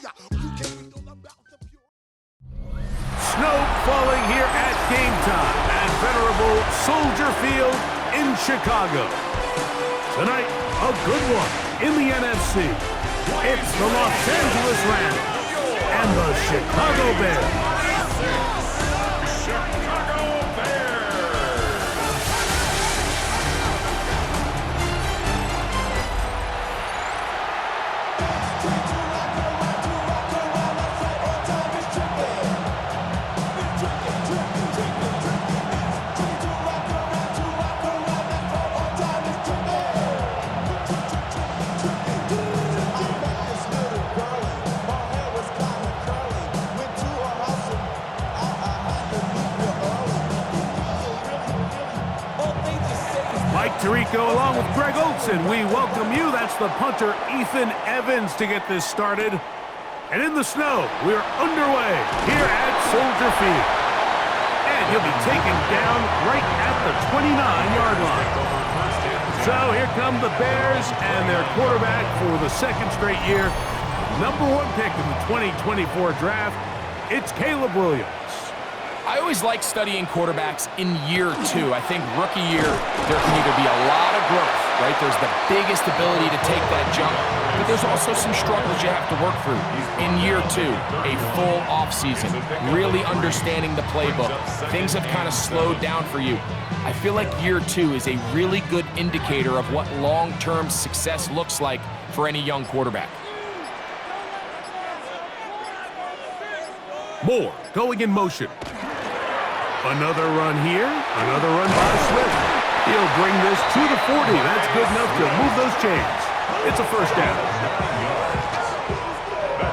Snow falling here at game time at venerable Soldier Field in Chicago. Tonight, a good one in the NFC. It's the Los Angeles Rams and the Chicago Bears. Tirico along with Greg Olson. We welcome you. That's the punter, Ethan Evans, to get this started. And in the snow, we're underway here at Soldier Field. And he'll be taken down right at the 29-yard line. So here come the Bears and their quarterback for the second straight year. #1 pick in the 2024 draft. It's Caleb Williams. I always like studying quarterbacks in year 2. I think rookie year, there can either be a lot of growth, right? There's the biggest ability to take that jump, but there's also some struggles you have to work through. In year 2, a full offseason, really understanding the playbook. Things have kind of slowed down for you. I feel like year 2 is a really good indicator of what long-term success looks like for any young quarterback. Moore going in motion. Another run here, another run by Swift. He'll bring this to the 40. That's good enough to move those chains. It's a first down.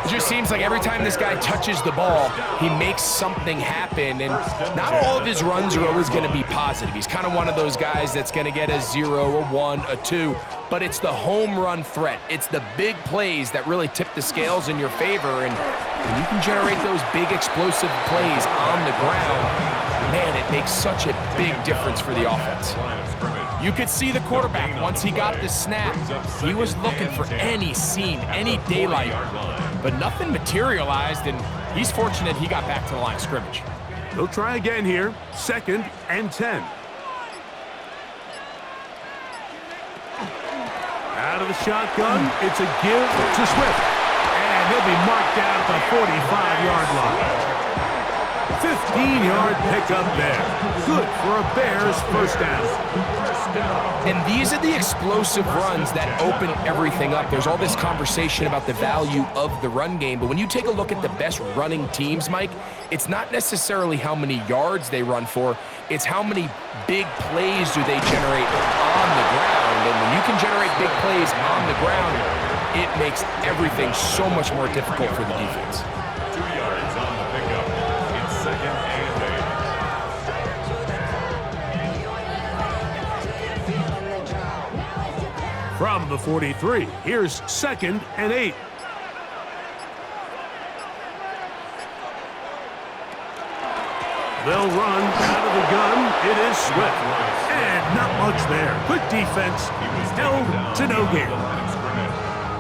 It just seems like every time this guy touches the ball, he makes something happen, and not all of his runs are always going to be positive. He's kind of one of those guys that's going to get a 0, a 1, a 2, but it's the home run threat. It's the big plays that really tip the scales in your favor, and when you can generate those big explosive plays on the ground, man, it makes such a big difference for the offense. You could see the quarterback, once he got the snap, he was looking for any seam, any daylight, but nothing materialized, and he's fortunate he got back to the line of scrimmage. They'll try again here, 2nd and 10. Out of the shotgun, it's a give to Swift, and he'll be marked down at the 45-yard line. 15-yard pickup there. Good for a Bears first down. And these are the explosive runs that open everything up. There's all this conversation about the value of the run game, but when you take a look at the best running teams, Mike, it's not necessarily how many yards they run for, it's how many big plays do they generate on the ground. And when you can generate big plays on the ground, it makes everything so much more difficult for the defense. 2 yards on the pickup. It's 2nd and 8. From the 43, here's 2nd and 8. They'll run out of the gun. It is Swift. And not much there. Quick defense. Held to no gain.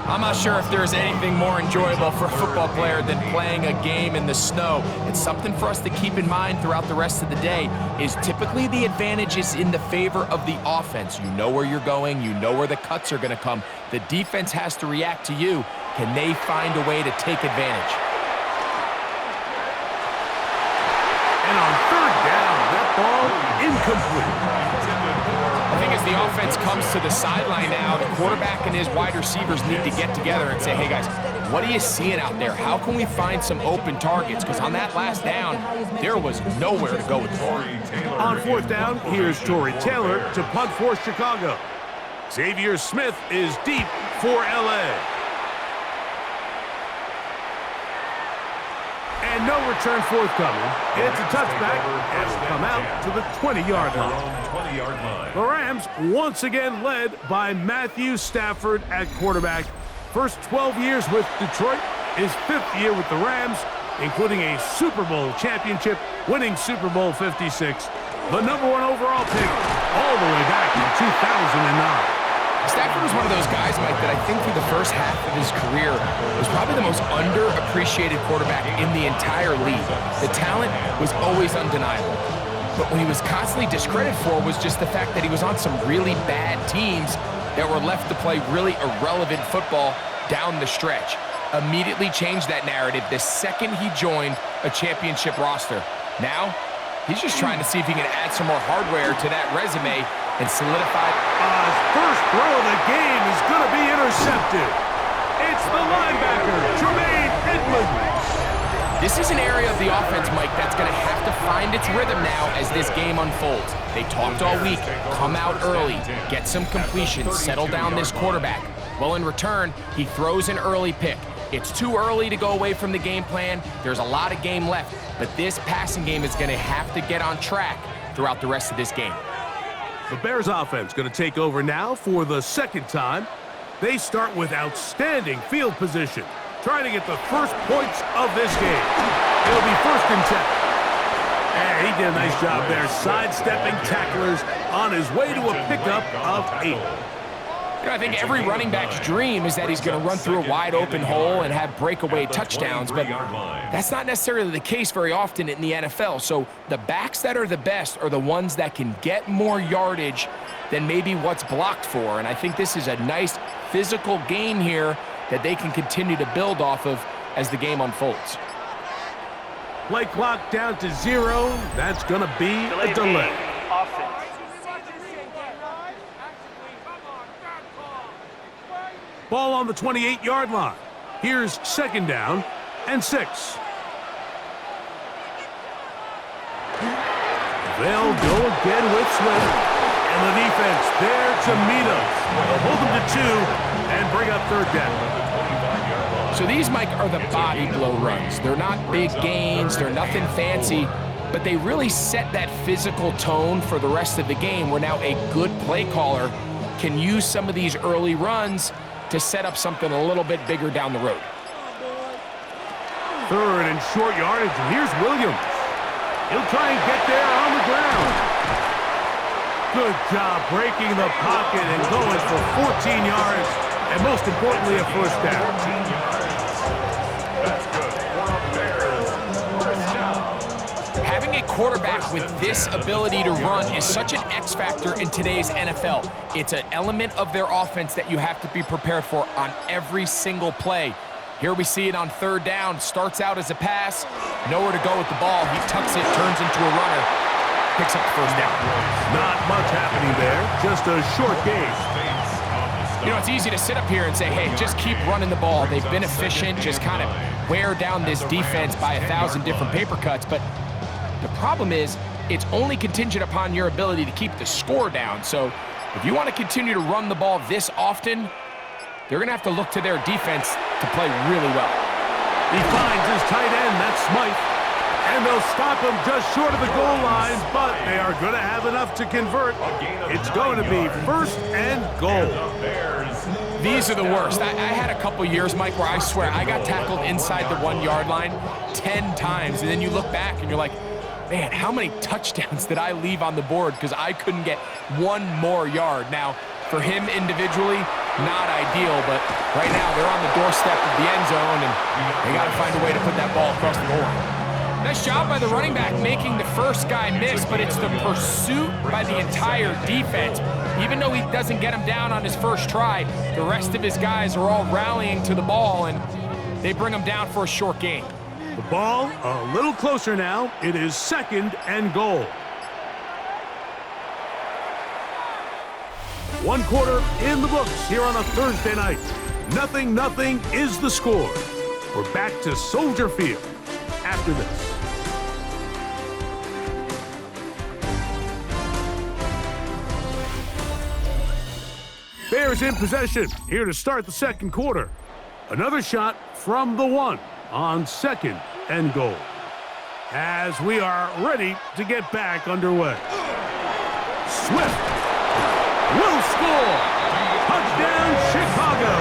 I'm not sure if there's anything more enjoyable for a football player than playing a game in the snow. It's something for us to keep in mind throughout the rest of the day, is typically the advantage is in the favor of the offense. You know where you're going. You know where the cuts are going to come. The defense has to react to you. Can they find a way to take advantage? And on 3rd down, that ball incomplete. I think as the offense comes to the sideline now, the quarterback and his wide receivers need to get together and say, hey guys, what are you seeing out there? How can we find some open targets? Because on that last down, there was nowhere to go with the ball. On 4th down, here's Torrey Taylor to punt for Chicago. Xavier Smith is deep for LA. And no return forthcoming. It's a touchback, and will come out to the 20-yard line. The Rams once again led by Matthew Stafford at quarterback. First 12 years with Detroit, his 5th year with the Rams, including a Super Bowl championship, winning Super Bowl 56. The #1 overall pick all the way back in 2009. Stafford was one of those guys, Mike, that I think through the first half of his career was probably the most underappreciated quarterback in the entire league. The talent was always undeniable. But what he was constantly discredited for was just the fact that he was on some really bad teams that were left to play really irrelevant football down the stretch. Immediately changed that narrative the second he joined a championship roster. Now, he's just trying to see if he can add some more hardware to that resume and solidify. His first throw of the game is going to be intercepted. It's the linebacker, Tremaine Edmonds. This is an area of the offense, Mike, that's going to have to find its rhythm now as this game unfolds. They talked all week, come out early, get some completions, settle down this quarterback. Well, in return, he throws an early pick. It's too early to go away from the game plan. There's a lot of game left, but this passing game is going to have to get on track throughout the rest of this game. The Bears offense going to take over now for the second time. They start with outstanding field position, trying to get the first points of this game. It'll be 1st and 10. And he did a nice job there, sidestepping tacklers on his way to a pickup of 8. You know, I think every running back's dream is that he's going to run through a wide open hole and have breakaway touchdowns, but that's not necessarily the case very often in the NFL. So the backs that are the best are the ones that can get more yardage than maybe what's blocked for. And I think this is a nice physical game here that they can continue to build off of as the game unfolds. Play clock down to 0. That's going to be a delay. Ball on the 28-yard line. Here's 2nd down and 6. They'll go again with Swift. And the defense there to meet us. They'll hold them to 2 and bring up 3rd down. So these, Mike, are the body blow runs. They're not big gains. They're nothing fancy. But they really set that physical tone for the rest of the game where now a good play caller can use some of these early runs to set up something a little bit bigger down the road. 3rd and short yardage, and here's Williams. He'll try and get there on the ground. Good job breaking the pocket and going for 14 yards, and most importantly, a 1st down. Having a quarterback with this ability to run is such an X factor in today's NFL. It's an element of their offense that you have to be prepared for on every single play. Here we see it on 3rd down. Starts out as a pass, nowhere to go with the ball. He tucks it, turns into a runner, picks up the 1st down. Not much happening there, just a short game. You know, it's easy to sit up here and say, hey, just keep running the ball. They've been efficient, just kind of wear down this defense by 1,000 different paper cuts, but the problem is, it's only contingent upon your ability to keep the score down. So if you want to continue to run the ball this often, they're going to have to look to their defense to play really well. He finds his tight end, that's Smythe. And they'll stop him just short of the goal line, but they are going to have enough to convert. It's going to be 1st and goal. These are the worst. I had a couple years, Mike, where I swear I got tackled inside the 1-yard line 10 times. And then you look back and you're like, man, how many touchdowns did I leave on the board because I couldn't get 1 more yard? Now, for him individually, not ideal, but right now they're on the doorstep of the end zone, and they got to find a way to put that ball across the goal line. Nice job by the running back making the first guy miss, but it's the pursuit by the entire defense. Even though he doesn't get him down on his first try, the rest of his guys are all rallying to the ball, and they bring him down for a short gain. The ball a little closer now. It is 2nd and goal. 1 quarter in the books here on a Thursday night. 0-0 is the score. We're back to Soldier Field after this. Bears in possession here to start the 2nd quarter. Another shot from the 1 on 2nd and goal. As we are ready to get back underway. Swift will score. Touchdown, Chicago.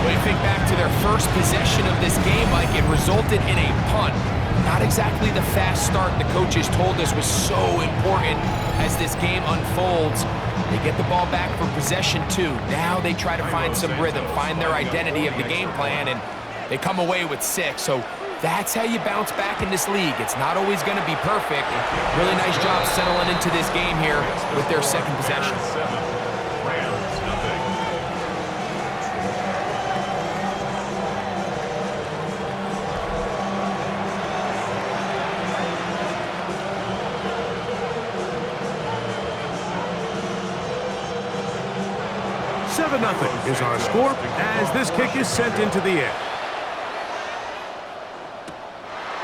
When you think back to their first possession of this game, Mike, it resulted in a punt. Not exactly the fast start the coaches told us was so important as this game unfolds. They get the ball back for possession 2. Now they try to find some rhythm, find their identity of the game plan, and they come away with 6. So that's how you bounce back in this league. It's not always going to be perfect. Really nice job settling into this game here with their second possession. Rams, nothing. Seven nothing is our score as this kick is sent into the air.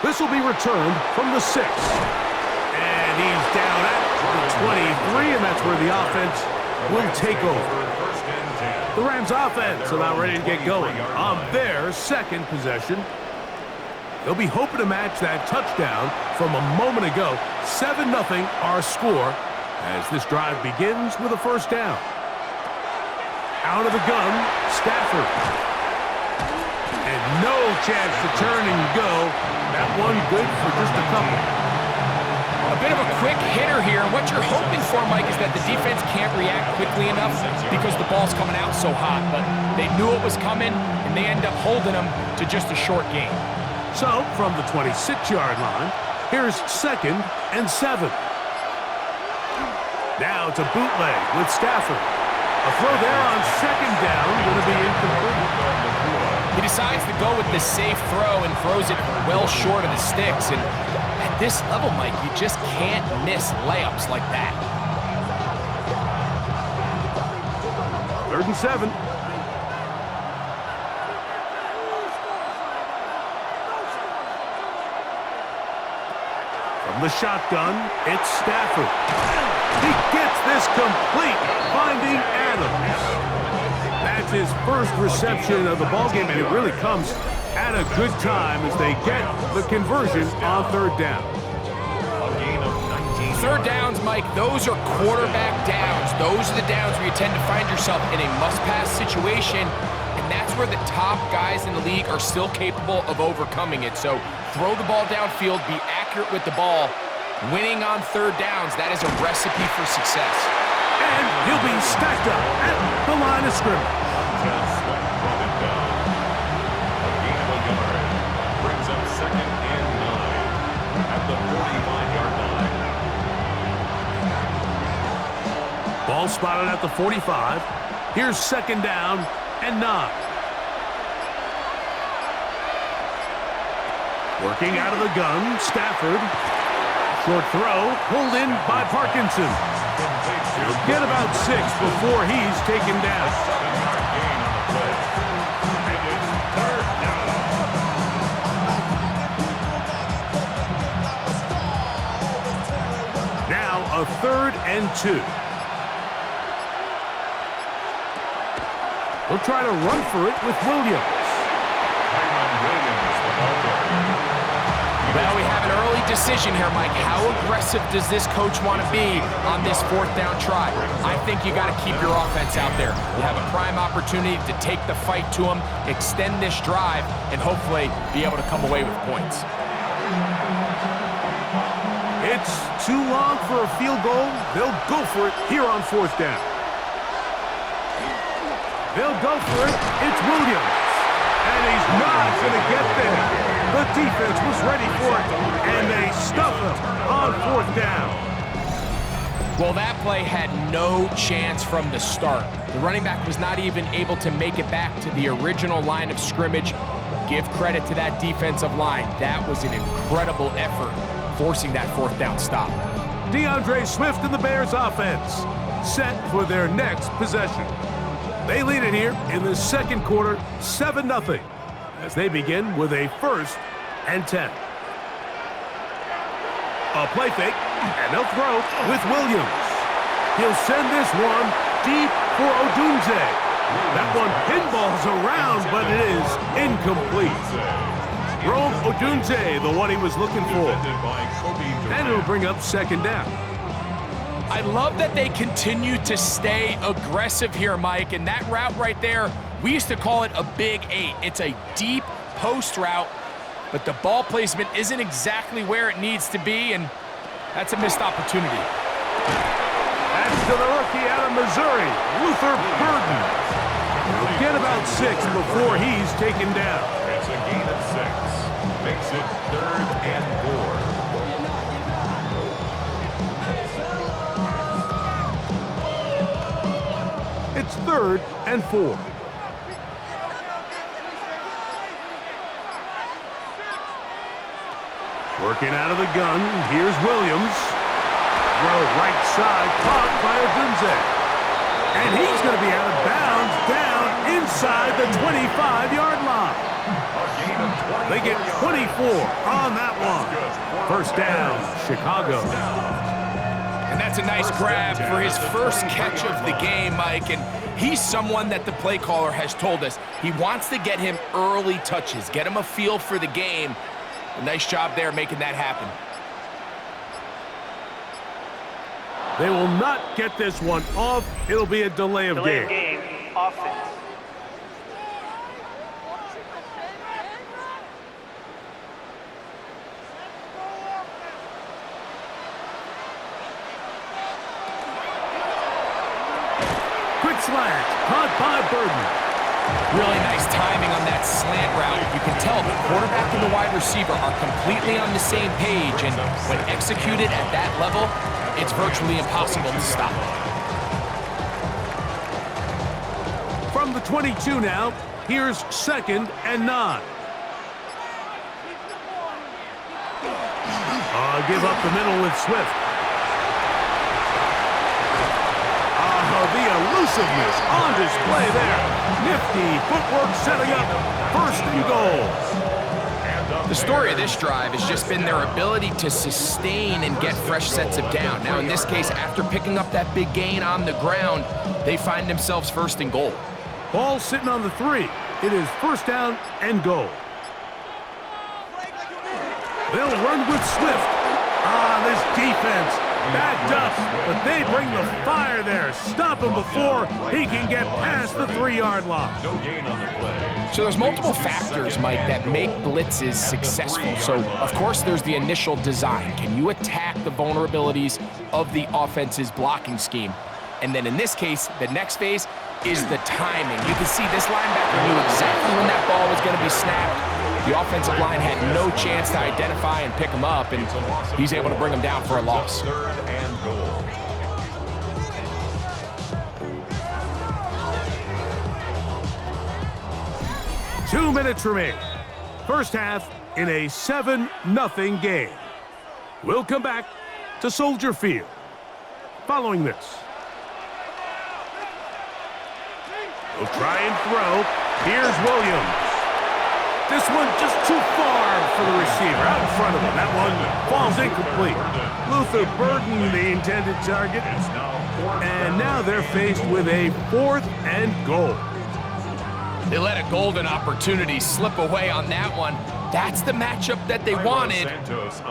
This will be returned from the 6. And he's down at the 23, and that's where the offense will take over. The Rams offense about ready to get going on their second possession. They'll be hoping to match that touchdown from a moment ago. 7-0 our score as this drive begins with a first down. Out of the gun, Stafford. And no chance to turn and go. That one good for just a couple. A bit of a quick hitter here. What you're hoping for, Mike, is that the defense can't react quickly enough because the ball's coming out so hot. But they knew it was coming, and they end up holding them to just a short gain. So, from the 26-yard line, here's 2nd and 7. Now it's a bootleg with Stafford. A throw there on 2nd down, going to be incomplete. He decides to go with the safe throw and throws it well short of the sticks. And at this level, Mike, you just can't miss layups like that. 3rd and 7. From the shotgun, it's Stafford. He gets this complete, finding Adams. That's his first reception of the ballgame, and it really comes at a good time as they get the conversion on 3rd down. A gain of 19. 3rd downs, Mike, those are quarterback downs. Those are the downs where you tend to find yourself in a must-pass situation, and that's where the top guys in the league are still capable of overcoming it. So throw the ball downfield, be accurate with the ball. Winning on 3rd downs, that is a recipe for success. And he'll be stacked up at the line of scrimmage. Brought it down. A gain of a yard. Brings up 2nd and 9 at the 45-yard line. Ball spotted at the 45. Here's 2nd down and 9. Working out of the gun, Stafford. Short throw, pulled in by Parkinson. He'll get about 6 before he's taken down. 7-yard gain on the play. And it's 3rd down. Now a 3rd and 2. He'll try to run for it with Williams. Williams, the ball carrier. Well, we have an early decision here, Mike. How aggressive does this coach want to be on this 4th down try? I think you got to keep your offense out there. You have a prime opportunity to take the fight to them, extend this drive, and hopefully be able to come away with points. It's too long for a field goal. They'll go for it here on 4th down. They'll go for it. It's Williams. And he's not going to get there. The defense was ready for it, and they stuff him on 4th down. Well, that play had no chance from the start. The running back was not even able to make it back to the original line of scrimmage. Give credit to that defensive line. That was an incredible effort, forcing that 4th down stop. DeAndre Swift and the Bears offense set for their next possession. They lead it here in the 2nd quarter, 7-0. As they begin with a 1st and 10. A play fake, and they'll throw with Williams. He'll send this one deep for Odunze. That one pinballs around, but it is incomplete. Rome Odunze, the one he was looking for. And it'll bring up 2nd down. I love that they continue to stay aggressive here, Mike, and that route right there, we used to call it a big 8. It's a deep post route. but the ball placement isn't exactly where it needs to be, and that's a missed opportunity. That's to the rookie out of Missouri, Luther Burden. He'll get about 6 before he's taken down. It's a gain of 6. Makes it 3rd and 4. It's 3rd and 4. Working out of the gun, here's Williams. Throw right side, caught by Odunze. And he's going to be out of bounds, down inside the 25-yard line. They get 24 on that one. First down, Chicago. And that's a nice grab for his first catch of the game, Mike. And he's someone that the play caller has told us he wants to get him early touches, get him a feel for the game. A nice job there making that happen. They will not get this one off. It'll be a delay of game. Offense. Quick slant, caught by Burden. Really nice timing on that slant route. You can tell the quarterback and the wide receiver are completely on the same page, and when executed at that level, it's virtually impossible to stop. From the 22 now, here's 2nd and 9. Give up the middle with Swift. The elusiveness on display there. Nifty footwork setting up 1st and goal. The story of this drive has just been their ability to sustain and get fresh sets of down. Now, in this case, after picking up that big gain on the ground, they find themselves 1st and goal. Ball sitting on the 3. It is 1st down and goal. They'll run with Swift. This defense backed up, but they bring the fire there. Stop him before he can get past the 3-yard line. No gain on the play. So there's multiple factors, Mike, that make blitzes successful. So, of course, there's the initial design. Can you attack the vulnerabilities of the offense's blocking scheme? And then in this case, the next phase is the timing. You can see this linebacker knew exactly when that ball was going to be snapped. The offensive line had no chance to identify and pick him up, and he's able to bring him down for a loss. 3rd and goal. Two minutes remain. First half in a 7-0 game. We'll come back to Soldier Field following this. He'll try and throw. Here's Williams. This one just too far for the receiver out in front of him. That one falls incomplete. Luther Burden, the intended target. And now they're faced with a 4th and goal. They let a golden opportunity slip away on that one. That's the matchup that they wanted.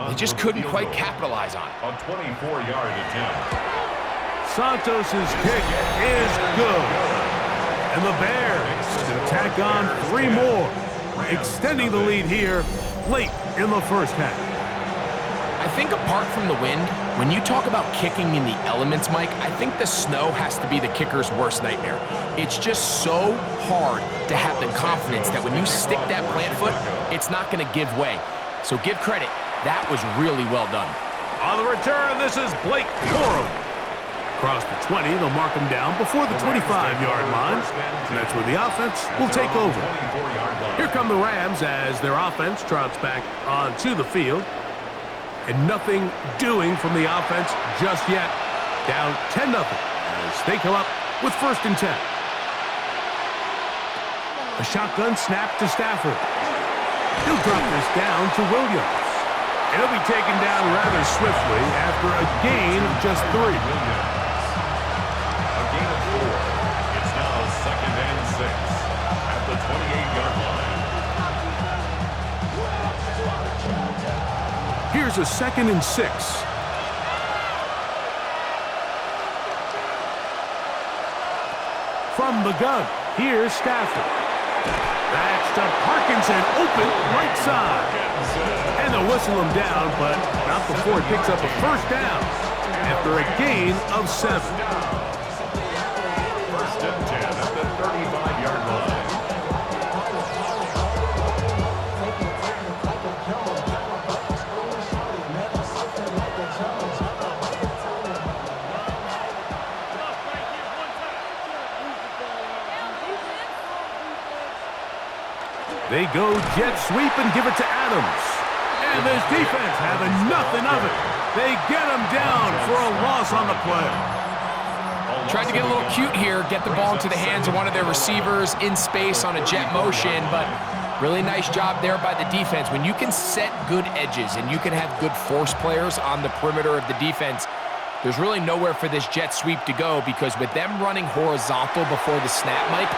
They just couldn't quite capitalize on it. A 24-yard attempt. Santos' kick is good. And the Bears can tack on 3 more, extending the lead here late in the first half. I think apart from the wind, when you talk about kicking in the elements, Mike, I think the snow has to be the kicker's worst nightmare. It's just so hard to have the confidence that when you stick that plant foot, it's not going to give way. So give credit. That was really well done. On the return, this is Blake Corum. Across the 20, they'll mark him down before the 25-yard line. And that's where the offense will take over. Here come the Rams as their offense trots back onto the field. And nothing doing from the offense just yet. Down 10-0 as they come up with 1st and 10. A shotgun snap to Stafford. He'll drop this down to Williams. And he'll be taken down rather swiftly after a gain of just 3. A gain of 4. It's now 2nd and 6 at the 28-yard line. Here's a 2nd and 6. From the gun, here's Stafford. That's to Parkinson, open right side. And they'll whistle him down, but not before he picks up a first down after a gain of 7. First and 10 at the 35-yard line. They go jet sweep and give it to Adams. And this defense having nothing of it. They get him down for a loss on the play. Tried to get a little cute here, get the ball into the hands of one of their receivers in space on a jet motion, but really nice job there by the defense. When you can set good edges and you can have good force players on the perimeter of the defense, there's really nowhere for this jet sweep to go, because with them running horizontal before the snap, Mike,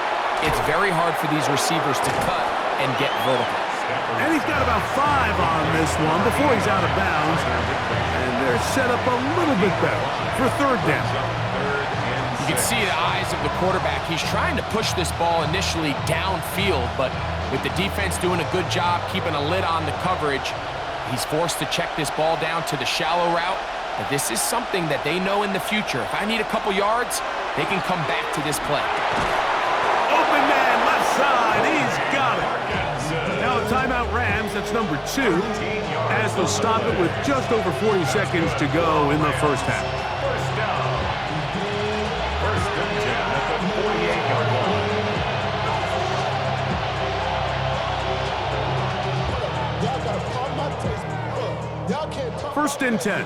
it's very hard for these receivers to cut and get vertical. And he's got about 5 on this one before he's out of bounds. And they're set up a little bit better for third down. You can see the eyes of the quarterback. He's trying to push this ball initially downfield, but with the defense doing a good job keeping a lid on the coverage, he's forced to check this ball down to the shallow route. But this is something that they know in the future. If I need a couple yards, they can come back to this play. Open man, left side, he's got it. Now a timeout Rams, that's number 2, as they'll stop it with just over 40 seconds to go in the first half. First down. First and 10 at the 48-yard line. First and 10.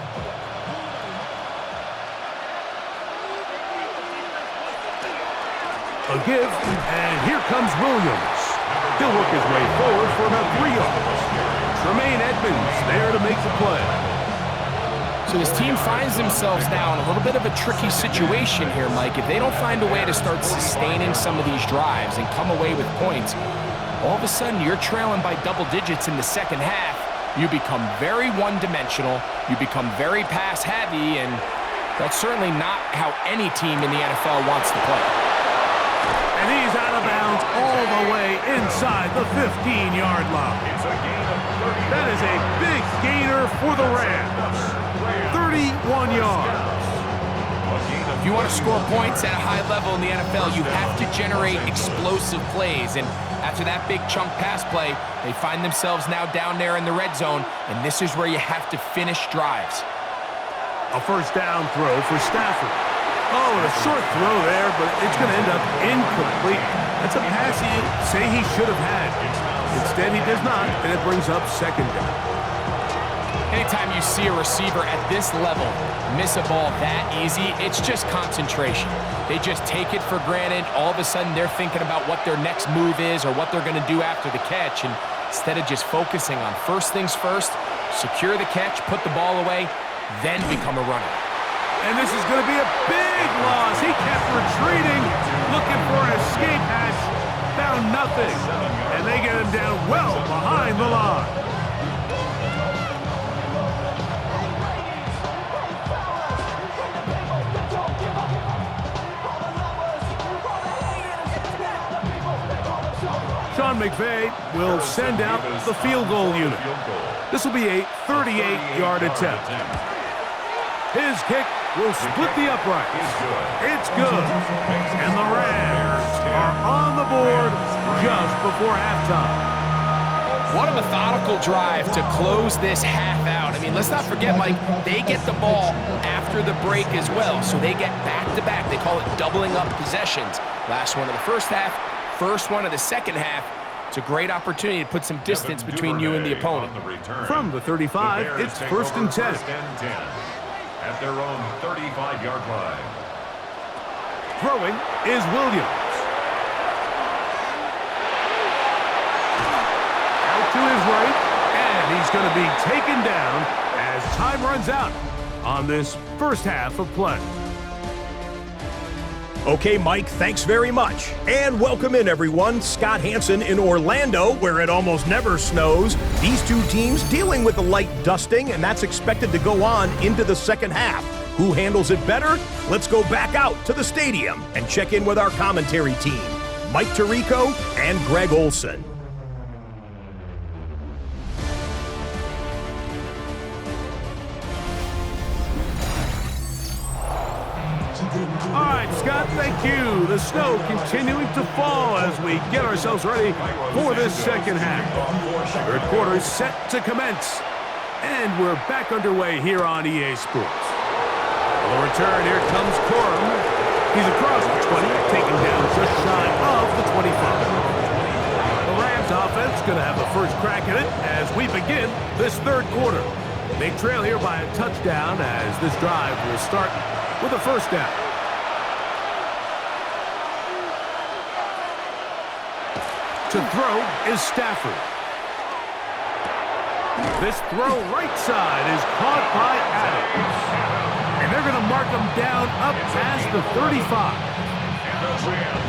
A give, and here comes Williams. He'll work his way forward for about 3 yards. Tremaine Edmonds there to make the play. So this team finds themselves now in a little bit of a tricky situation here, Mike. If they don't find a way to start sustaining some of these drives and come away with points, all of a sudden you're trailing by double digits in the second half. You become very one-dimensional. You become very pass-heavy, and that's certainly not how any team in the NFL wants to play. And he's out of bounds all the way inside the 15-yard line. That is a big gainer for the Rams. 31 yards. If you want to score points at a high level in the NFL, you have to generate explosive plays. And after that big chunk pass play, they find themselves now down there in the red zone, and this is where you have to finish drives. A first down throw for Stafford. Oh, and a short throw there, but it's going to end up incomplete. That's a pass he'd say he should have had. Instead, he does not, and it brings up second down. Anytime you see a receiver at this level miss a ball that easy, it's just concentration. They just take it for granted. All of a sudden, they're thinking about what their next move is or what they're going to do after the catch, and instead of just focusing on first things first, secure the catch, put the ball away, then become a runner. And this is going to be a big loss. He kept retreating, looking for an escape hatch, found nothing, and they get him down well behind the line. Sean McVay will send out the field goal unit. This will be a 38-yard attempt. His kick will split the uprights. It's good. And the Rams are on the board just before halftime. What a methodical drive to close this half out. I mean, let's not forget, Mike, they get the ball after the break as well, so they get back-to-back. They call it doubling up possessions. Last one of the first half, first one of the second half. It's a great opportunity to put some distance between you and the opponent. From the 35, it's first and 10. At their own 35-yard line. Throwing is Williams. Out to his right, and he's going to be taken down as time runs out on this first half of play. Okay, Mike, thanks very much. And welcome in, everyone. Scott Hansen in Orlando, where it almost never snows. These two teams dealing with a light dusting, and that's expected to go on into the second half. Who handles it better? Let's go back out to the stadium and check in with our commentary team. Mike Tirico, and Greg Olson. All right, Scott, thank you. The snow continuing to fall as we get ourselves ready for this second half. Third quarter is set to commence, and we're back underway here on EA Sports. For the return, here comes Corum. He's across the 20, taken down just shy of the 25. The Rams offense going to have the first crack at it as we begin this third quarter. They trail here by a touchdown as this drive will start with a first down. To throw is Stafford. This throw right side is caught by Adams. And they're going to mark him down up past the 35.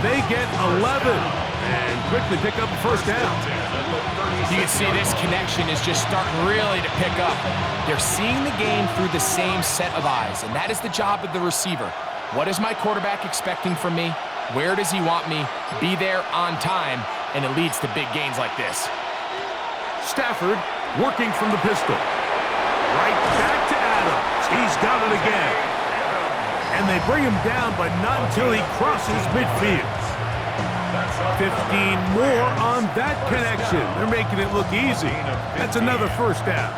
They get 11 and quickly pick up a first down. You can see this connection is just starting really to pick up. They're seeing the game through the same set of eyes, and that is the job of the receiver. What is my quarterback expecting from me? Where does he want me? Be there on time, and it leads to big gains like this. Stafford working from the pistol. Right back to Adams. He's got it again. And they bring him down, but not until he crosses midfield. 15 more on that connection. They're making it look easy. That's another first down.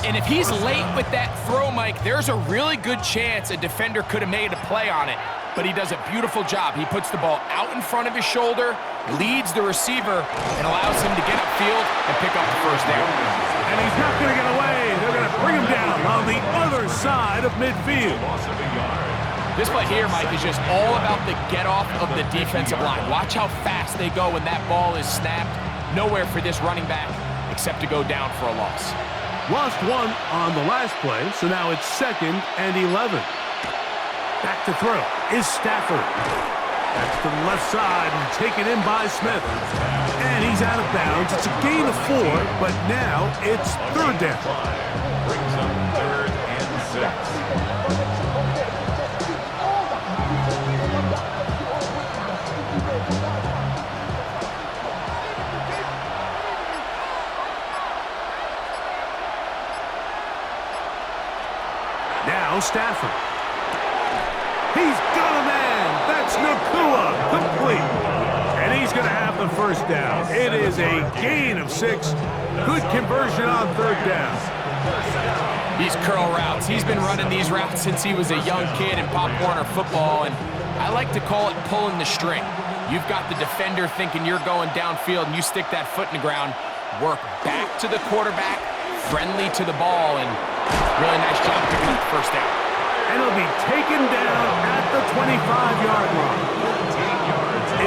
And if he's late with that throw, Mike, there's a really good chance a defender could have made a play on it. But he does a beautiful job. He puts the ball out in front of his shoulder, leads the receiver, and allows him to get upfield and pick up the first down. And he's not going to get away. They're going to bring him down on the other side of midfield. This play here, Mike, is just all about the get-off of the defensive line. Watch how fast they go when that ball is snapped. Nowhere for this running back except to go down for a loss. Lost one on the last play, so now it's 2nd and 11. Back to throw is Stafford. That's to the left side and taken in by Smith. And he's out of bounds. It's a gain of 4, but now it's third down. Brings up 3rd and 6. Now Stafford. He's got a man. That's Nakua. Complete. And he's going to have the first down. It is a gain of 6. Good conversion on third down. These curl routes. He's been running these routes since he was a young kid in Pop Warner football, and I like to call it pulling the string. You've got the defender thinking you're going downfield, and you stick that foot in the ground, work back to the quarterback, friendly to the ball, and really nice job picking up the first down. And he'll be taken down at the 25-yard line.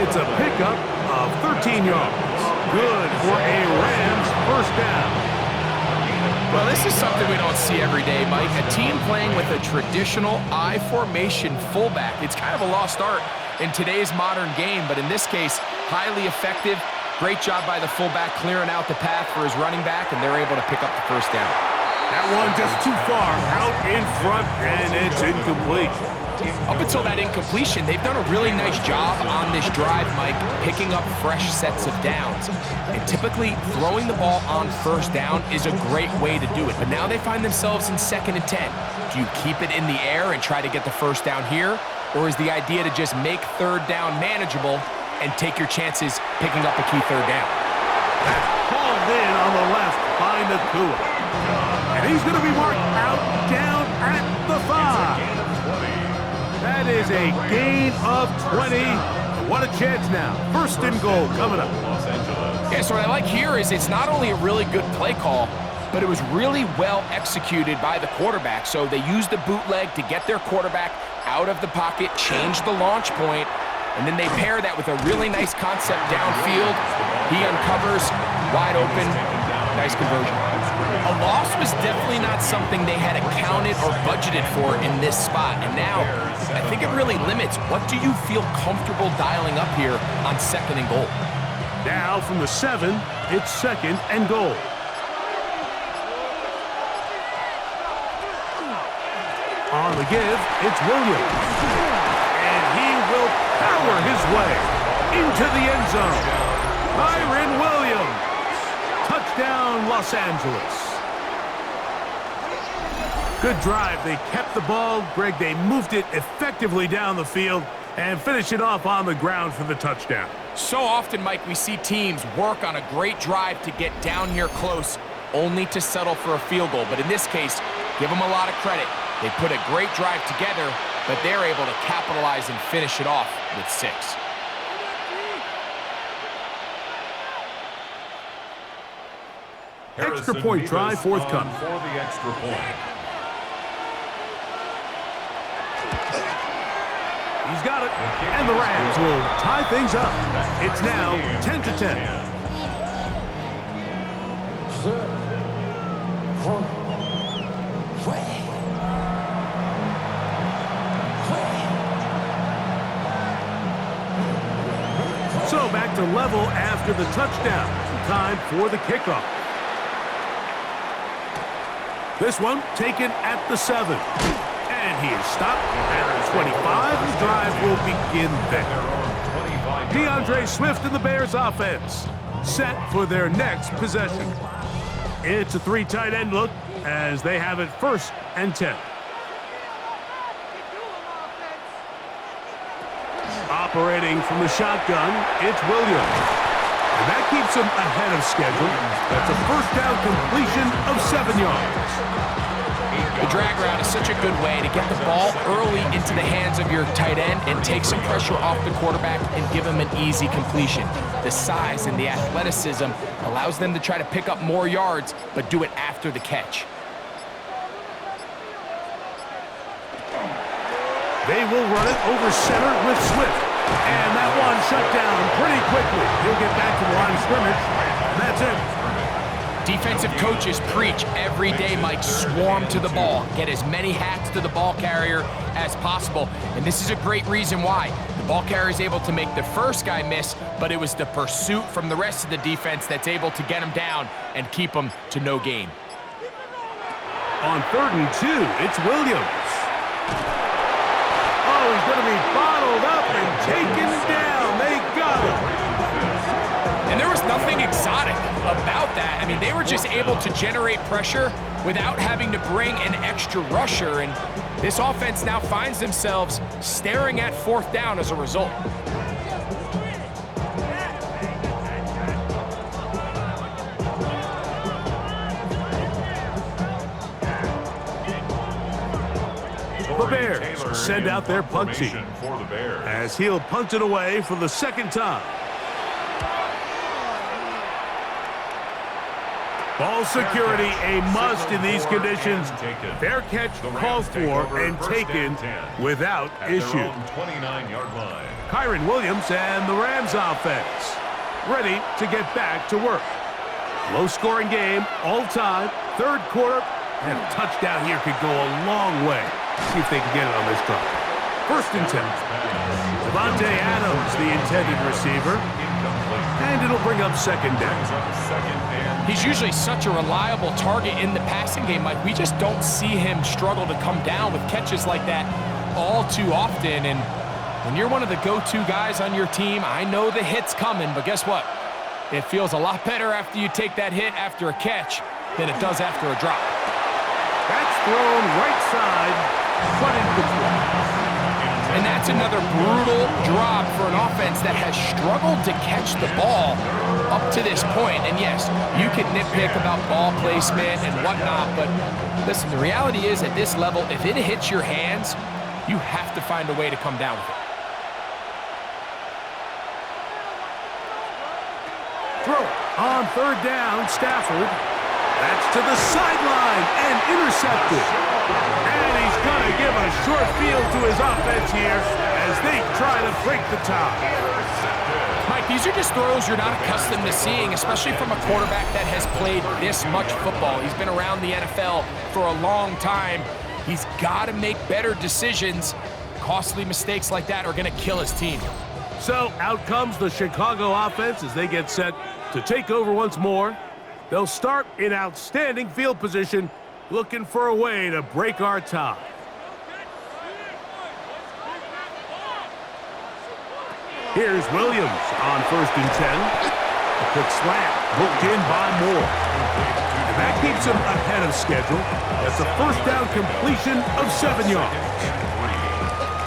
It's a pickup of 13 yards. Good for a Rams first down. Well, this is something we don't see every day, Mike. A team playing with a traditional I formation fullback. It's kind of a lost art in today's modern game, but in this case, highly effective. Great job by the fullback clearing out the path for his running back, and they're able to pick up the first down. That one just too far out in front, and it's incomplete. Up until that incompletion, they've done a really nice job on this drive, Mike, picking up fresh sets of downs. And typically, throwing the ball on first down is a great way to do it. But now they find themselves in 2nd and 10. Do you keep it in the air and try to get the first down here? Or is the idea to just make third down manageable and take your chances picking up a key third down? That's hauled in on the left by Nakua. And he's going to be marked out down at the 5. That is a gain of 20. What a chance now. 1st and goal coming up. Yeah, so what I like here is it's not only a really good play call, but it was really well executed by the quarterback. So they used the bootleg to get their quarterback out of the pocket, change the launch point, and then they pair that with a really nice concept downfield. He uncovers, wide open, nice conversion. A loss was definitely not something they had accounted or budgeted for in this spot. And now, I think it really limits what do you feel comfortable dialing up here on 2nd and goal. Now from the 7, it's 2nd and goal. On the give, it's Williams. And he will power his way into the end zone. Kyren Williams. Touchdown, Los Angeles. Good drive. They kept the ball. Greg, they moved it effectively down the field and finished it off on the ground for the touchdown. So often, Mike, we see teams work on a great drive to get down here close, only to settle for a field goal. But in this case, give them a lot of credit. They put a great drive together, but they're able to capitalize and finish it off with 6. Extra point try forthcoming. For the extra point. He's got it, and the Rams will tie things up. It's now 10-10. So back to level after the touchdown. Time for the kickoff. This one taken at the 7. And he is stopped at the 25. The drive will begin there. DeAndre Swift and the Bears offense set for their next possession. It's a 3 tight end look as they have it 1st and 10. Operating from the shotgun, it's Williams. And that keeps him ahead of schedule. That's a 1st down completion of 7 yards. The drag route is such a good way to get the ball early into the hands of your tight end and take some pressure off the quarterback and give him an easy completion. The size and the athleticism allows them to try to pick up more yards, but do it after the catch. They will run it over center with Swift. And that one shut down pretty quickly. He'll get back to the line of scrimmage, and that's it. Defensive coaches preach every day, Mike, swarm to the ball. Get as many hats to the ball carrier as possible. And this is a great reason why. The ball carrier is able to make the first guy miss, but it was the pursuit from the rest of the defense that's able to get him down and keep him to no gain. On 3rd and 2, it's Williams. Oh, he's going to be bottled up and taken down. They got him. And there was nothing exotic about that. I mean, they were just able to generate pressure without having to bring an extra rusher. And this offense now finds themselves staring at 4th down as a result. The Bears send out their punt team as he'll punt it away for the 2nd time. Ball security a must in these conditions. Fair catch called for and taken without issue. Kyren Williams and the Rams offense ready to get back to work. Low-scoring game all time. 3rd quarter, and a touchdown here could go a long way. See if they can get it on this drive. 1st and 10. Devontae Adams, the intended receiver. And it'll bring up 2nd down. He's usually such a reliable target in the passing game. Like, we just don't see him struggle to come down with catches like that all too often. And when you're one of the go-to guys on your team, I know the hit's coming, but guess what? It feels a lot better after you take that hit after a catch than it does after a drop. That's thrown right side, front control. And that's another brutal drop for an offense that has struggled to catch the ball up to this point. And yes, you can nitpick about ball placement and whatnot, but listen, the reality is at this level, if it hits your hands, you have to find a way to come down with it. Throw on 3rd down, Stafford. That's to the sideline and intercepted. And he's going to give a short field to his offense here as they try to break the tie. Mike, these are just throws you're not accustomed to seeing, especially from a quarterback that has played this much football. He's been around the NFL for a long time. He's got to make better decisions. Costly mistakes like that are going to kill his team. So out comes the Chicago offense as they get set to take over once more. They'll start in outstanding field position, looking for a way to break our tie. Here's Williams on 1st and 10. A quick slant, hooked in by Moore. And that keeps him ahead of schedule. That's a first down completion of 7 yards.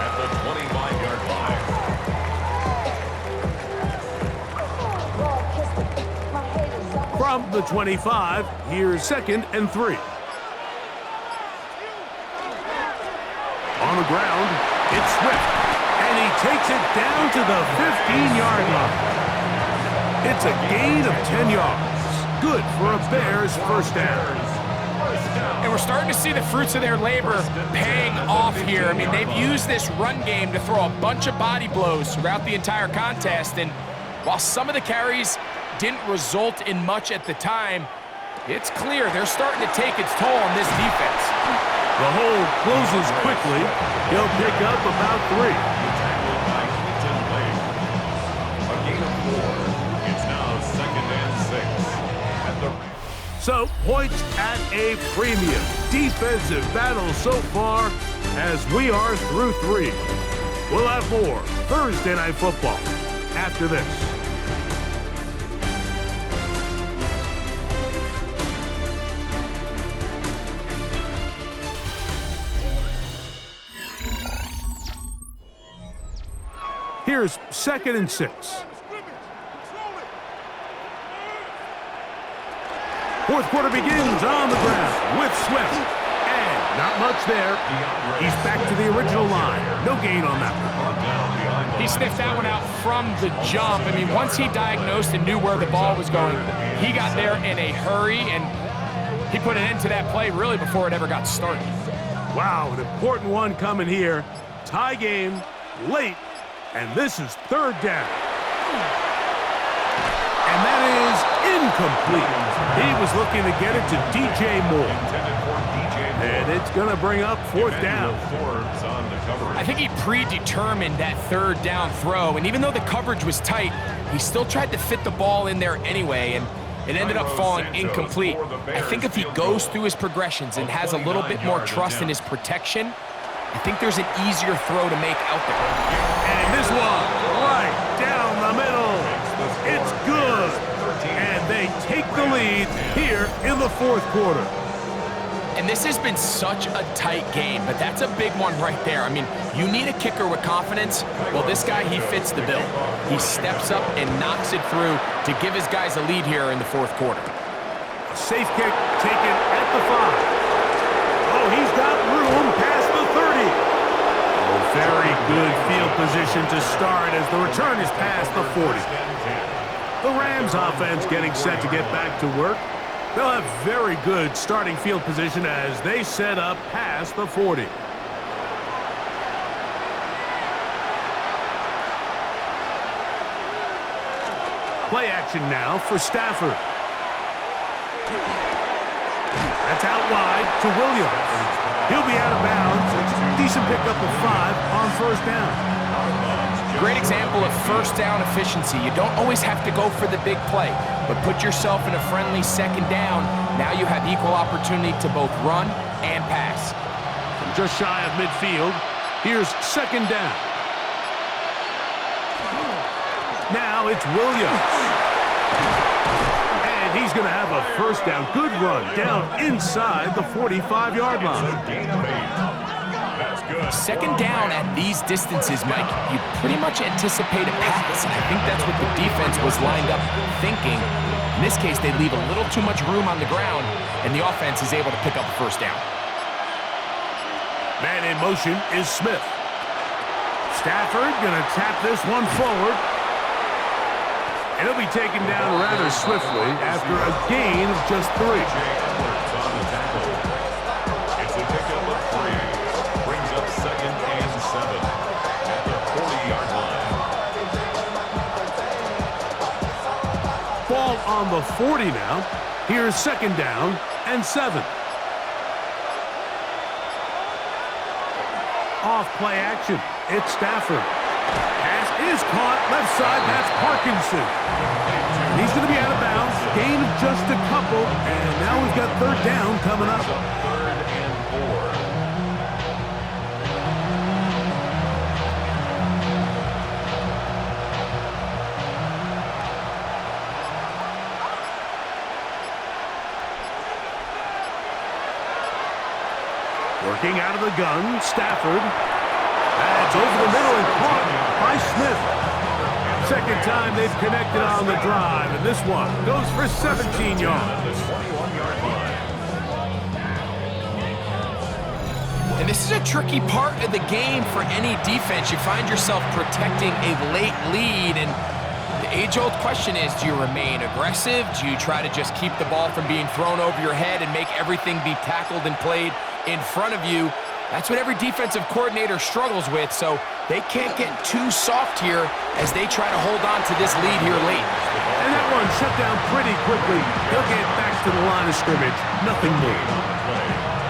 At the 25-yard line. From the 25, here's 2nd and 3. On the ground, it's Swift. And he takes it down to the 15-yard line. It's a gain of 10 yards. Good for a Bears first down. And we're starting to see the fruits of their labor paying off here. I mean, they've used this run game to throw a bunch of body blows throughout the entire contest. And while some of the carries didn't result in much at the time, it's clear they're starting to take its toll on this defense. The hole closes quickly. He'll pick up about 3. A gain of 4. It's now 2nd and 6. So, points at a premium. Defensive battle so far as we are through 3. We'll have more Thursday Night Football after this. Here's 2nd and 6. Fourth quarter begins on the ground with Swift. And not much there. He's back to the original line. No gain on that one. He sniffed that one out from the jump. I mean, once he diagnosed and knew where the ball was going, he got there in a hurry, and he put an end to that play really before it ever got started. Wow, an important one coming here. Tie game, late, and this is 3rd down. And that is incomplete. He was looking to get it to DJ Moore. And it's going to bring up 4th down. I think he predetermined that 3rd down throw, and even though the coverage was tight, he still tried to fit the ball in there anyway, and it ended up falling incomplete. I think if he goes through his progressions and has a little bit more trust in his protection, I think there's an easier throw to make out there. And this one, right down the middle. It's good. And they take the lead here in the 4th quarter. And this has been such a tight game, but that's a big one right there. I mean, you need a kicker with confidence. Well, this guy, he fits the bill. He steps up and knocks it through to give his guys a lead here in the 4th quarter. Safe kick taken at the 5. Oh, he's got room past the 30. Oh, very good field position to start as the return is past the 40. The Rams offense getting set to get back to work. They'll have very good starting field position as they set up past the 40. Play action now for Stafford. That's out wide to Williams. He'll be out of bounds. Decent pickup of 5 on 1st down. Great example of first down efficiency. You don't always have to go for the big play, but put yourself in a friendly 2nd down. Now you have equal opportunity to both run and pass. From just shy of midfield, here's 2nd down. Now it's Williams. And he's going to have a first down. Good run down inside the 45-yard line. 2nd down at these distances, Mike, you pretty much anticipate a pass. And I think that's what the defense was lined up thinking. In this case, they leave a little too much room on the ground, and the offense is able to pick up a first down. Man in motion is Smith. Stafford going to tap this one forward. And he'll be taken down rather swiftly after a gain of just 3. It's a pickup of 3. Brings up 2nd and 7 at the 40-yard line. Ball on the 40 now. Here's 2nd down and 7. Off play action. It's Stafford. Pass is caught. Left side, that's Parkinson. And he's going to be out of bounds. Gain of just a couple. And now we've got 3rd down coming up. 3rd and 4. Working out of the gun, Stafford. That's over the middle and caught by Smith. Second time they've connected on the drive, and this one goes for 17 yards. And this is a tricky part of the game for any defense. You find yourself protecting a late lead, and the age-old question is, do you remain aggressive? Do you try to just keep the ball from being thrown over your head and make everything be tackled and played in front of you? That's what every defensive coordinator struggles with, so they can't get too soft here as they try to hold on to this lead here late. And that one shut down pretty quickly. They'll get back to the line of scrimmage. Nothing more.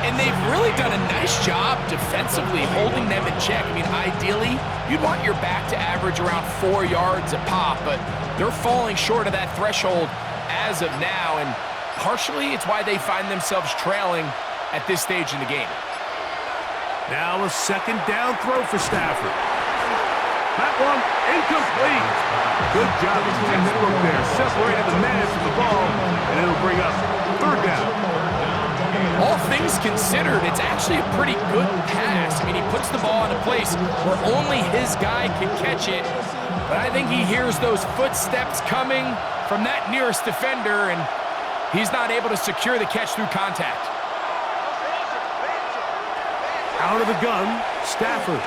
And they've really done a nice job defensively holding them in check. I mean, ideally, you'd want your back to average around 4 yards a pop, but they're falling short of that threshold as of now, and partially it's why they find themselves trailing at this stage in the game. Now a second down throw for Stafford. That one incomplete. Good job of textbook there. Separated the man from the ball, and it'll bring up third down. All things considered, it's actually a pretty good pass. I mean, he puts the ball in a place where only his guy can catch it, but I think he hears those footsteps coming from that nearest defender, and he's not able to secure the catch through contact. Out of the gun, Stafford.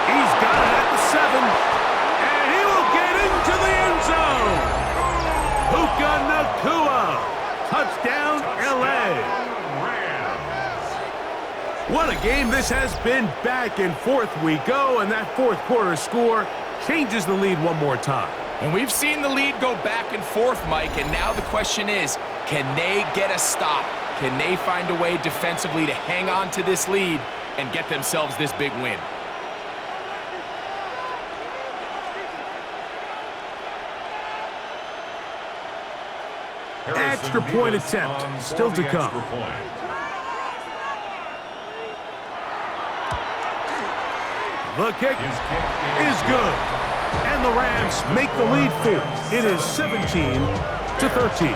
He's got it at the 7, and he will get into the end zone. Puka Nacua. Touchdown, L.A. What a game this has been. Back and forth we go, and that fourth quarter score changes the lead one more time. And we've seen the lead go back and forth, Mike, and now the question is, can they get a stop? Can they find a way defensively to hang on to this lead and get themselves this big win? Extra point attempt still to come. The kick is good. And the Rams make the lead 4. It is 17-13.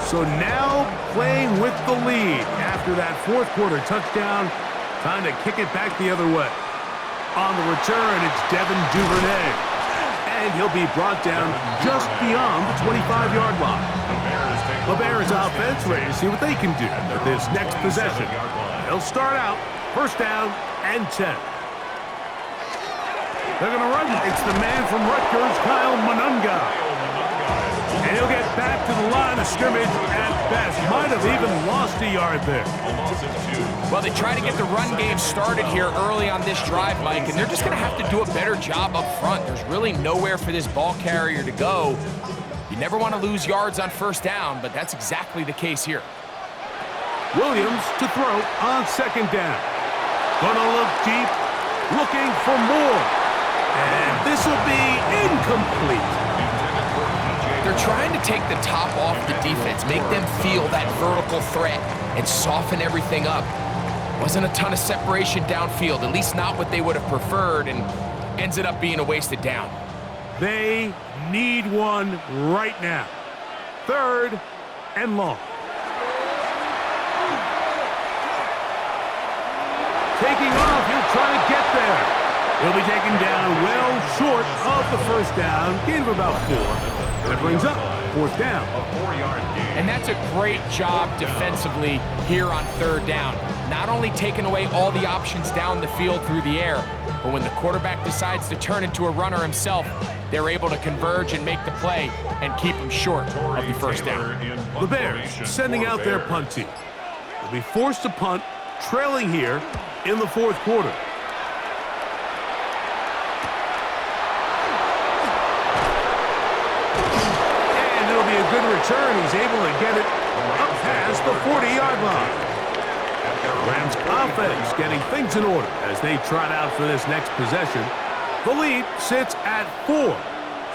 So now playing with the lead after that fourth quarter touchdown. Time to kick it back the other way. On the return, it's Devin Duvernay. And he'll be brought down just beyond the 25-yard line. The Bears offense ready to see what they can do with this next possession. They'll start out first down and 10. They're going to run. It's the man from Rutgers, Kyle Monunga. And he'll get back to the line of scrimmage at best. Might have even lost a yard there. Well, they try to get the run game started here early on this drive, Mike, and they're just going to have to do a better job up front. There's really nowhere for this ball carrier to go. You never want to lose yards on first down, but that's exactly the case here. Williams to throw on second down. Gonna look deep, looking for more. And this will be incomplete. They're trying to take the top off the defense, make them feel that vertical threat, and soften everything up. Wasn't a ton of separation downfield, at least not what they would have preferred, and ended up being a wasted down. They need one right now. Third and long. Taking off, he'll try to get there. He'll be taken down well short of the first down. Gain of about 4. That brings up fourth down. And that's a great job defensively here on third down. Not only taking away all the options down the field through the air, but when the quarterback decides to turn into a runner himself, they're able to converge and make the play and keep him short of the first down. The Bears sending out their punt team. They'll be forced to punt, trailing here in the fourth quarter. Good return. He's able to get it up past the 40-yard line. Rams offense getting things in order as they trot out for this next possession. The lead sits at 4,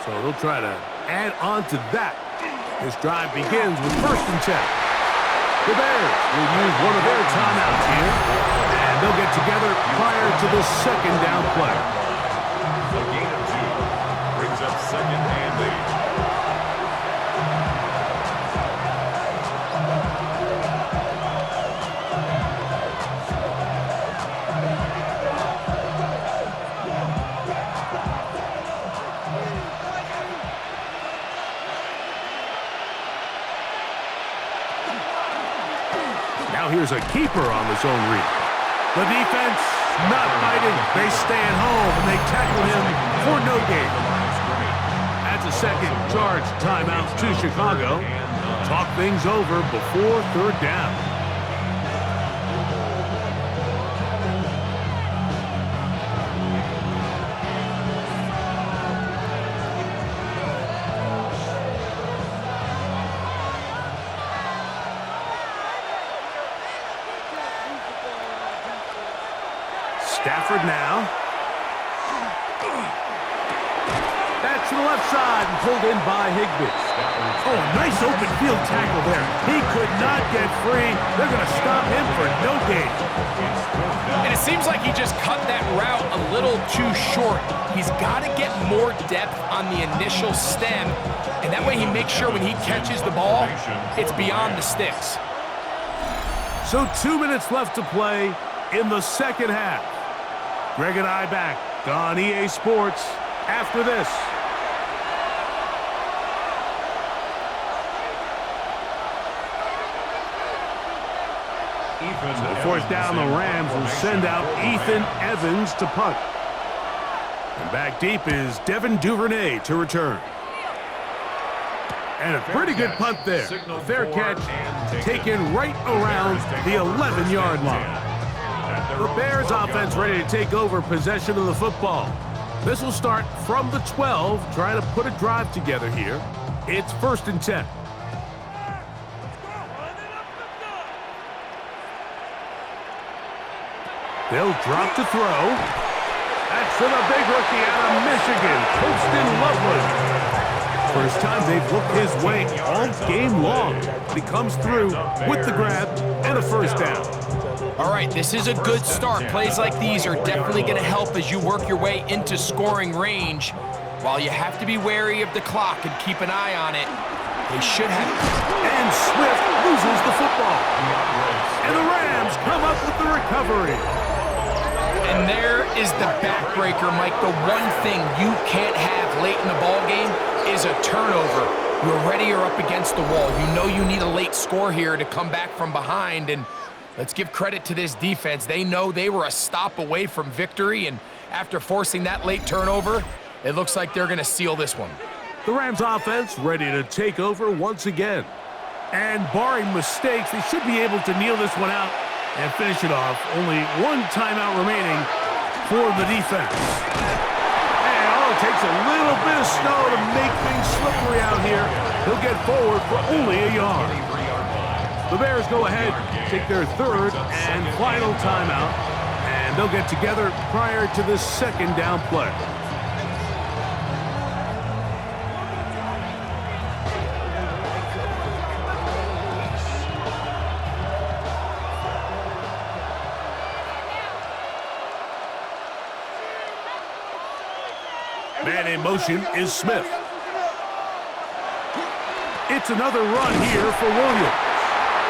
so they'll try to add on to that. This drive begins with first and 10. The Bears will use one of their timeouts here, and they'll get together prior to the second down play. up second and 8. Now here's a keeper on the zone read. The defense not fighting. They stay at home, and they tackle him for no gain. That's a second charge timeout to Chicago. Talk things over before third down. Stafford now. That's to the left side and pulled in by Higbee. Oh, nice open field tackle there. He could not get free. They're going to stop him for no gain. And it seems like he just cut that route a little too short. He's got to get more depth on the initial stem, and that way he makes sure when he catches the ball, it's beyond the sticks. So 2 minutes left to play in the second half. Greg and I back on EA Sports after this. So fourth down, the Rams will send out Ethan Evans to punt. And back deep is Devin Duvernay to return. And a pretty good punt there. A fair catch taken right around the 11-yard line. The Bears offense ready to take over possession of the football. This will start from the 12, trying to put a drive together here. It's 1st and 10. They'll drop to throw. That's to the big rookie out of Michigan, Colston Loveland. First time they've looked his way all game long. He comes through with the grab and a first down. All right, this is a good start. Plays like these are definitely going to help as you work your way into scoring range. While you have to be wary of the clock and keep an eye on it, they should have. And Swift loses the football. And the Rams come up with the recovery. And there is the backbreaker, Mike. The one thing you can't have late in the ballgame is a turnover. You're ready or up against the wall. You know you need a late score here to come back from behind, and let's give credit to this defense. They know they were a stop away from victory, and after forcing that late turnover, it looks like they're going to seal this one. The Rams offense ready to take over once again. And barring mistakes, they should be able to kneel this one out and finish it off. Only one timeout remaining for the defense. And it takes a little bit of snow to make things slippery out here. He'll get forward for only a yard. The Bears go ahead, take their third and final timeout, and they'll get together prior to the second down play. Man in motion is Smith. It's another run here for Williams.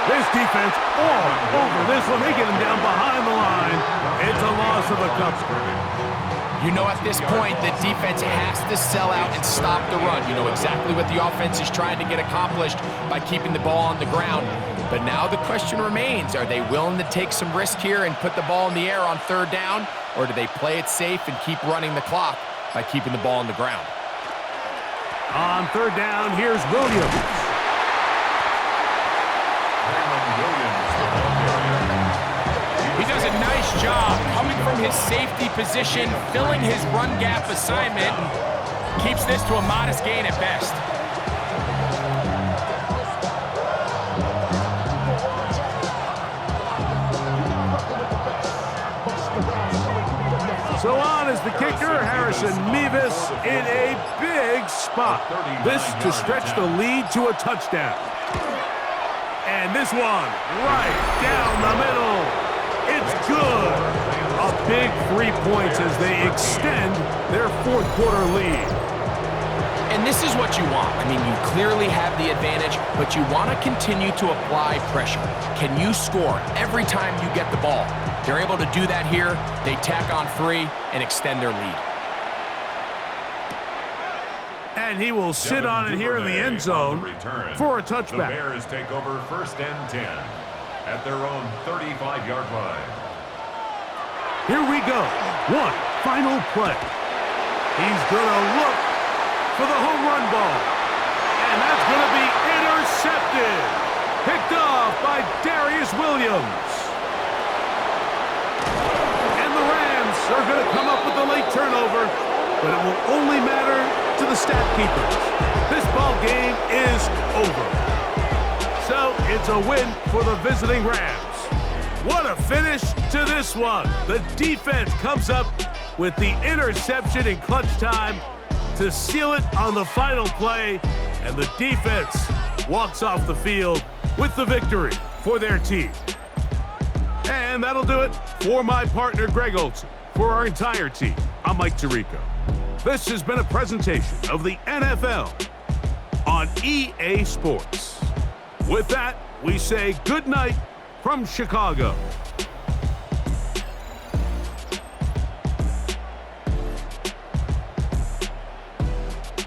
This defense all over this one. They get him down behind the line. It's a loss of a couple. You know at this point the defense has to sell out and stop the run. You know exactly what the offense is trying to get accomplished by keeping the ball on the ground. But now the question remains, are they willing to take some risk here and put the ball in the air on third down? Or do they play it safe and keep running the clock by keeping the ball on the ground? On third down, here's Williams. He does a nice job coming from his safety position, filling his run gap assignment, and keeps this to a modest gain at best. So on is the kicker, Harrison Mevis in a big spot. This to stretch the lead to a touchdown. And this one right down the middle. It's good. A big 3 points as they extend their fourth quarter lead. And this is what you want. I mean, you clearly have the advantage, but you want to continue to apply pressure. Can you score every time you get the ball? They're able to do that here. They tack on 3 and extend their lead. And he will sit on it here in the end zone for a touchback. The Bears take over 1st and 10 at their own 35-yard line. Here we go. One final play. He's going to look for the home run ball. And that's going to be intercepted. Picked off by Darius Williams. And the Rams are going to come up with a late turnover, but it will only matter to the stat keepers. This ball game is over. So it's a win for the visiting Rams. What a finish to this one. The defense comes up with the interception in clutch time to seal it on the final play, and the defense walks off the field with the victory for their team. And that'll do it for my partner, Greg Olsen. For our entire team, I'm Mike Tirico. This has been a presentation of the NFL on EA Sports. With that, we say good night from Chicago.